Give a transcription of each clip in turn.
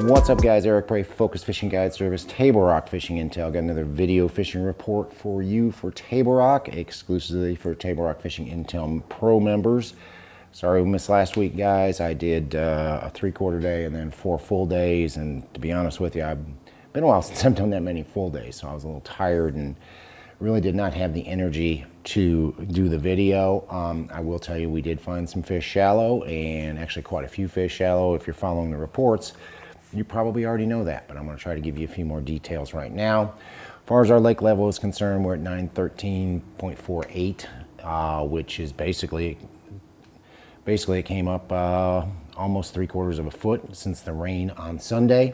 What's up, guys? Eric Prey, Focus Fishing Guide Service, Table Rock Fishing Intel. Got another video fishing report for you for Table Rock, exclusively for Table Rock Fishing Intel Pro members. Sorry we missed last week, guys. I did a 3/4 day and then 4 full days, and to be honest with you, I've been a while since I've done that many full days, so I was a little tired and really did not have the energy to do the video. I will tell you, we did find some fish shallow, and actually quite a few fish shallow. If you're following the reports, you probably already know that, but I'm going to try to give you a few more details right now. As far as our lake level is concerned, we're at 913.48, which is basically it came up almost 3/4 of a foot since the rain on Sunday.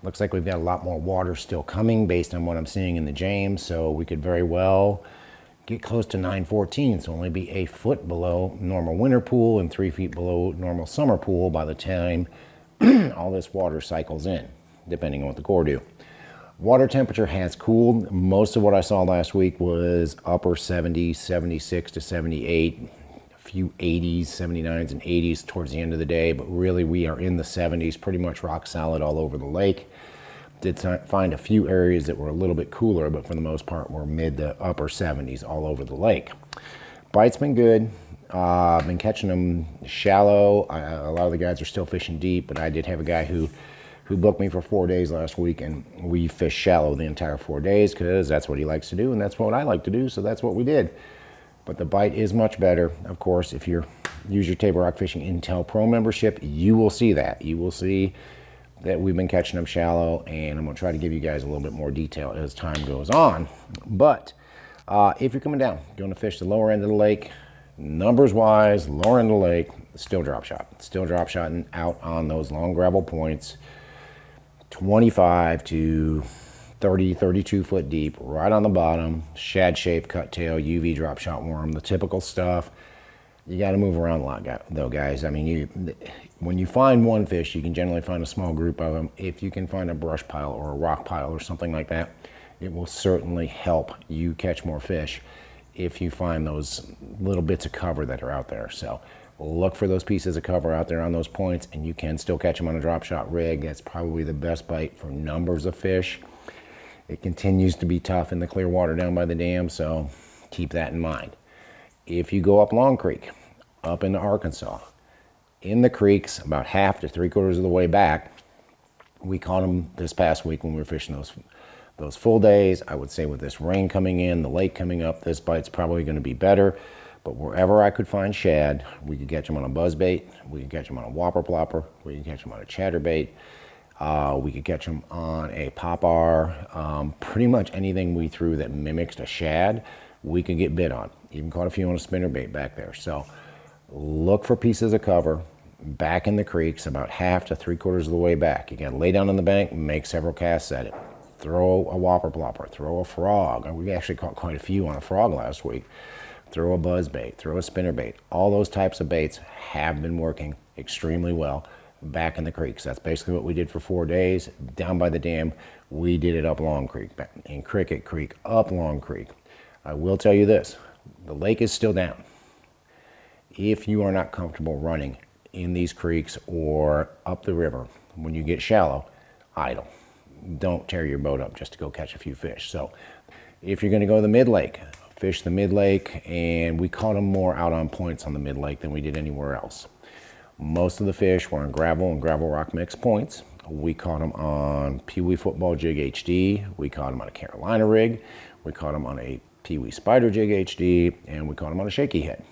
Looks like we've got a lot more water still coming based on what I'm seeing in the James, so we could very well get close to 914, so only be a foot below normal winter pool and 3 feet below normal summer pool by the time all this water cycles in, depending on what the Corps do. Water temperature has cooled. Most of what I saw last week was upper 70s, 76 to 78, a few 80s, 79s and 80s towards the end of the day, but really we are in the 70s, pretty much rock solid all over the lake. Did find a few areas that were a little bit cooler, but for the most part we're mid to upper 70s all over the lake. Bite's been good. I've been catching them shallow. A lot of the guys are still fishing deep, but I did have a guy who booked me for 4 days last week, and we fished shallow the entire 4 days because that's what he likes to do, and that's what I like to do, so that's what we did. But the bite is much better. Of course, if you use your Table Rock Fishing Intel Pro membership, you will see that. You will see that we've been catching them shallow, and I'm going to try to give you guys a little bit more detail as time goes on. But if you're coming down, going to fish the lower end of the lake, numbers wise, lower end of the lake, still drop shot. Still drop shotting out on those long gravel points, 25 to 30, 32 foot deep, right on the bottom, shad shape, cut tail, UV drop shot worm, the typical stuff. You got to move around a lot, though, guys. I mean, when you find one fish, you can generally find a small group of them. If you can find a brush pile or a rock pile or something like that, it will certainly help you catch more fish if you find those little bits of cover that are out there. So look for those pieces of cover out there on those points, and you can still catch them on a drop shot rig. That's probably the best bite for numbers of fish. It continues to be tough in the clear water down by the dam, so keep that in mind. If you go up Long Creek, up into Arkansas, in the creeks about half to 3/4 of the way back, we caught them this past week when we were fishing those full days. I would say with this rain coming in, the lake coming up, this bite's probably going to be better. But wherever I could find shad, we could catch them on a buzzbait, we could catch them on a whopper plopper, we could catch them on a chatterbait, we could catch them on a popper. Pretty much anything we threw that mimics a shad, we could get bit on. Even caught a few on a spinnerbait back there. So look for pieces of cover back in the creeks about half to 3/4 of the way back. You got to lay down on the bank, make several casts at it. Throw a whopper plopper, throw a frog. We actually caught quite a few on a frog last week. Throw a buzzbait, throw a spinnerbait. All those types of baits have been working extremely well back in the creeks. That's basically what we did for 4 days. Down by the dam, we did it up Long Creek, in Cricket Creek, up Long Creek. I will tell you this, the lake is still down. If you are not comfortable running in these creeks or up the river, when you get shallow, idle. Don't tear your boat up just to go catch a few fish. So if you're going to go to the mid-lake, fish the mid-lake, and we caught them more out on points on the mid-lake than we did anywhere else. Most of the fish were on gravel and gravel rock mix points. We caught them on Pee Wee Football Jig HD. We caught them on a Carolina rig. We caught them on a Pee Wee Spider Jig HD, and we caught them on a shaky head.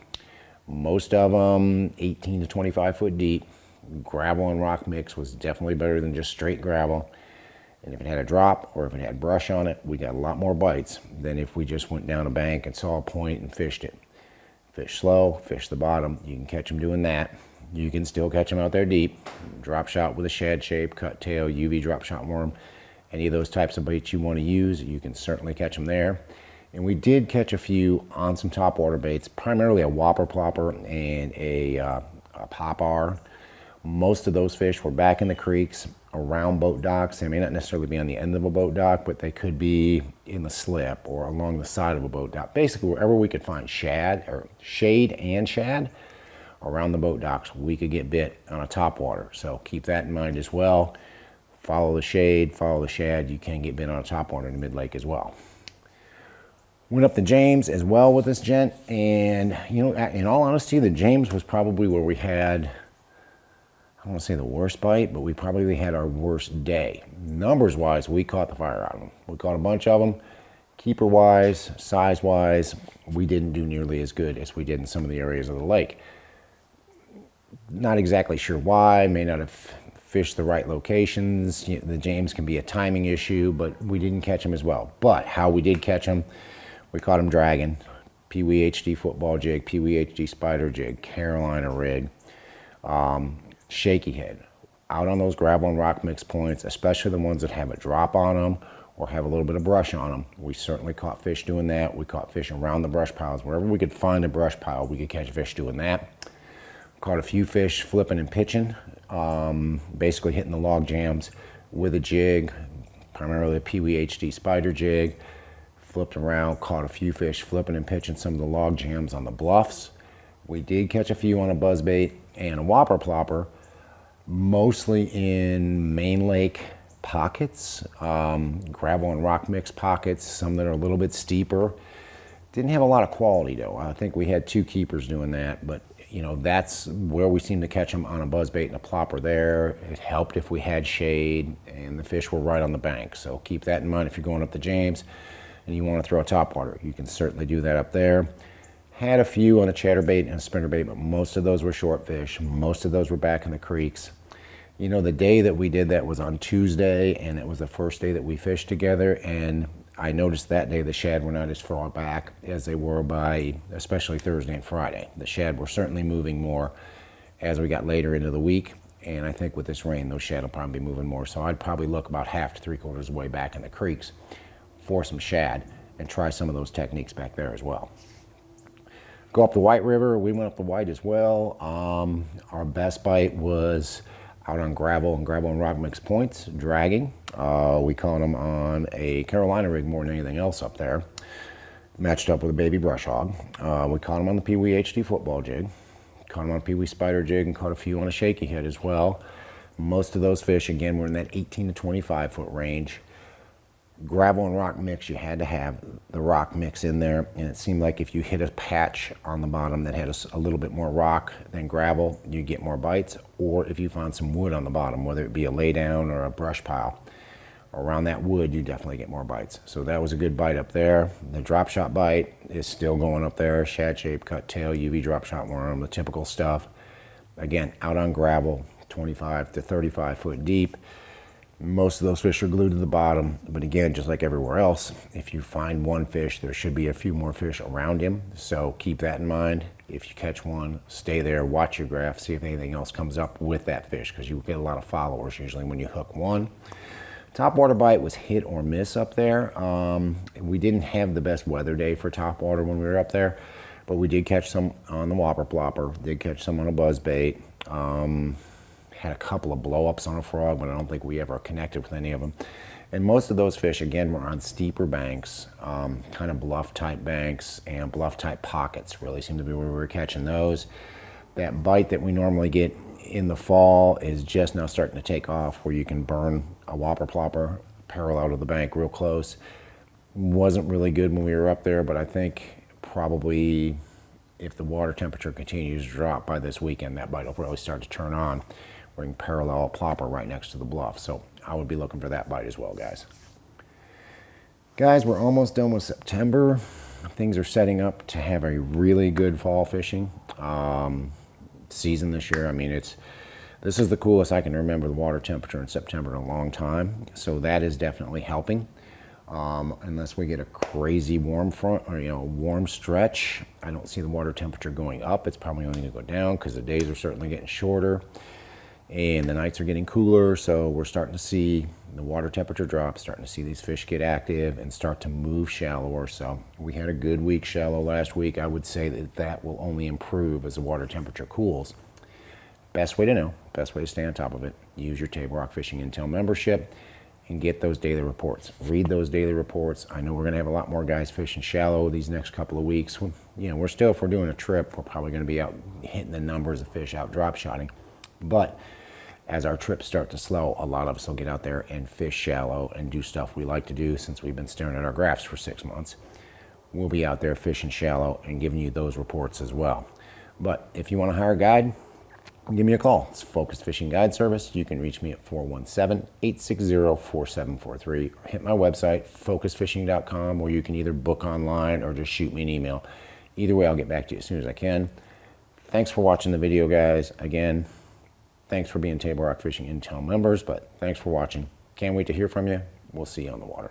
Most of them 18 to 25 foot deep. Gravel and rock mix was definitely better than just straight gravel. And if it had a drop or if it had brush on it, we got a lot more bites than if we just went down a bank and saw a point and fished it. Fish slow, fish the bottom. You can catch them doing that. You can still catch them out there deep. Drop shot with a shad shape, cut tail, UV drop shot worm. Any of those types of baits you want to use, you can certainly catch them there. And we did catch a few on some topwater baits, primarily a whopper plopper and a popper. Most of those fish were back in the creeks around boat docks. They may not necessarily be on the end of a boat dock, but they could be in the slip or along the side of a boat dock. Basically, wherever we could find shad or shade and shad around the boat docks, we could get bit on a topwater. So keep that in mind as well. follow the shade, follow the shad. You can get bit on a topwater in the mid-lake as well. Went up the James as well with this gent, and you know, in all honesty, the James was probably where we had, I don't want to say the worst bite, but we probably had our worst day. Numbers-wise, we caught the fire out of them. We caught a bunch of them. Keeper-wise, size-wise, we didn't do nearly as good as we did in some of the areas of the lake. Not exactly sure why. May not have fished the right locations. The James can be a timing issue, but we didn't catch them as well. But how we did catch them, we caught them dragging. Pee Wee HD football jig, Pee Wee HD spider jig, Carolina rig, shaky head. Out on those gravel and rock mix points, especially the ones that have a drop on them or have a little bit of brush on them. We certainly caught fish doing that. We caught fish around the brush piles. Wherever we could find a brush pile, we could catch fish doing that. Caught a few fish flipping and pitching, basically hitting the log jams with a jig, primarily a Pee Wee HD spider jig. Flipped around, caught a few fish flipping and pitching some of the log jams on the bluffs. We did catch a few on a buzzbait and a whopper plopper, mostly in main lake pockets, gravel and rock mix pockets, some that are a little bit steeper. Didn't have a lot of quality though. I think we had 2 keepers doing that, but you know, that's where we seem to catch them on a buzzbait and a plopper there. It helped if we had shade and the fish were right on the bank. So keep that in mind if you're going up the James and you want to throw a topwater. You can certainly do that up there. Had a few on a chatterbait and a spinnerbait, but most of those were short fish. Most of those were back in the creeks. You know, the day that we did that was on Tuesday, and it was the first day that we fished together, and I noticed that day the shad were not as far back as they were by especially Thursday and Friday. The shad were certainly moving more as we got later into the week, and I think with this rain, those shad will probably be moving more. So I'd probably look about half to 3/4 of the way back in the creeks for some shad and try some of those techniques back there as well. Go up the White River. We went up the White as well. Our best bite was out on gravel and rock mix points, dragging. We caught them on a Carolina rig more than anything else up there. Matched up with a baby brush hog. We caught them on the Pee Wee HD football jig. Caught them on a Pee Wee spider jig and caught a few on a shaky head as well. Most of those fish, again, were in that 18 to 25 foot range. Gravel and rock mix, you had to have the rock mix in there, and it seemed like if you hit a patch on the bottom that had a little bit more rock than gravel, you get more bites. Or if you found some wood on the bottom, whether it be a laydown or a brush pile, around that wood, you definitely get more bites. So that was a good bite up there. The drop shot bite is still going up there. Shad shape, cut tail, UV drop shot worm, the typical stuff. Again, out on gravel, 25 to 35 foot deep. Most of those fish are glued to the bottom, but again, just like everywhere else, if you find one fish, there should be a few more fish around him. So keep that in mind. If you catch one, stay there, watch your graph, see if anything else comes up with that fish, because you get a lot of followers usually when you hook one. Topwater bite was hit or miss up there. We didn't have the best weather day for topwater when we were up there, but we did catch some on the whopper plopper, did catch some on a buzzbait. Had a couple of blow-ups on a frog, but I don't think we ever connected with any of them. And most of those fish, again, were on steeper banks, kind of bluff-type banks and bluff-type pockets really seemed to be where we were catching those. That bite that we normally get in the fall is just now starting to take off, where you can burn a whopper plopper parallel to the bank real close. Wasn't really good when we were up there, but I think probably if the water temperature continues to drop by this weekend, that bite will really start to turn on. We're in parallel plopper right next to the bluff. So I would be looking for that bite as well, guys. Guys, we're almost done with September. Things are setting up to have a really good fall fishing season this year. I mean, this is the coolest I can remember the water temperature in September in a long time. So that is definitely helping. Unless we get a crazy warm front or warm stretch, I don't see the water temperature going up. It's probably only going to go down because the days are certainly getting shorter and the nights are getting cooler. So we're starting to see the water temperature drop, starting to see these fish get active and start to move shallower. So we had a good week shallow last week. I would say that will only improve as the water temperature cools. Best way to know, best way to stay on top of it, use your Table Rock Fishing Intel membership and get those daily reports. Read those daily reports. I know we're going to have a lot more guys fishing shallow these next couple of weeks. We're still, if we're doing a trip, we're probably going to be out hitting the numbers of fish out drop shotting. But as our trips start to slow, a lot of us will get out there and fish shallow and do stuff we like to do since we've been staring at our graphs for 6 months. We'll be out there fishing shallow and giving you those reports as well. But if you want to hire a guide, give me a call. It's Focus Fishing Guide Service. You can reach me at 417-860-4743 or hit my website, focusfishing.com, where you can either book online or just shoot me an email. Either way, I'll get back to you as soon as I can. Thanks for watching the video, guys. Again, thanks for being Table Rock Fishing Intel members, but thanks for watching. Can't wait to hear from you. We'll see you on the water.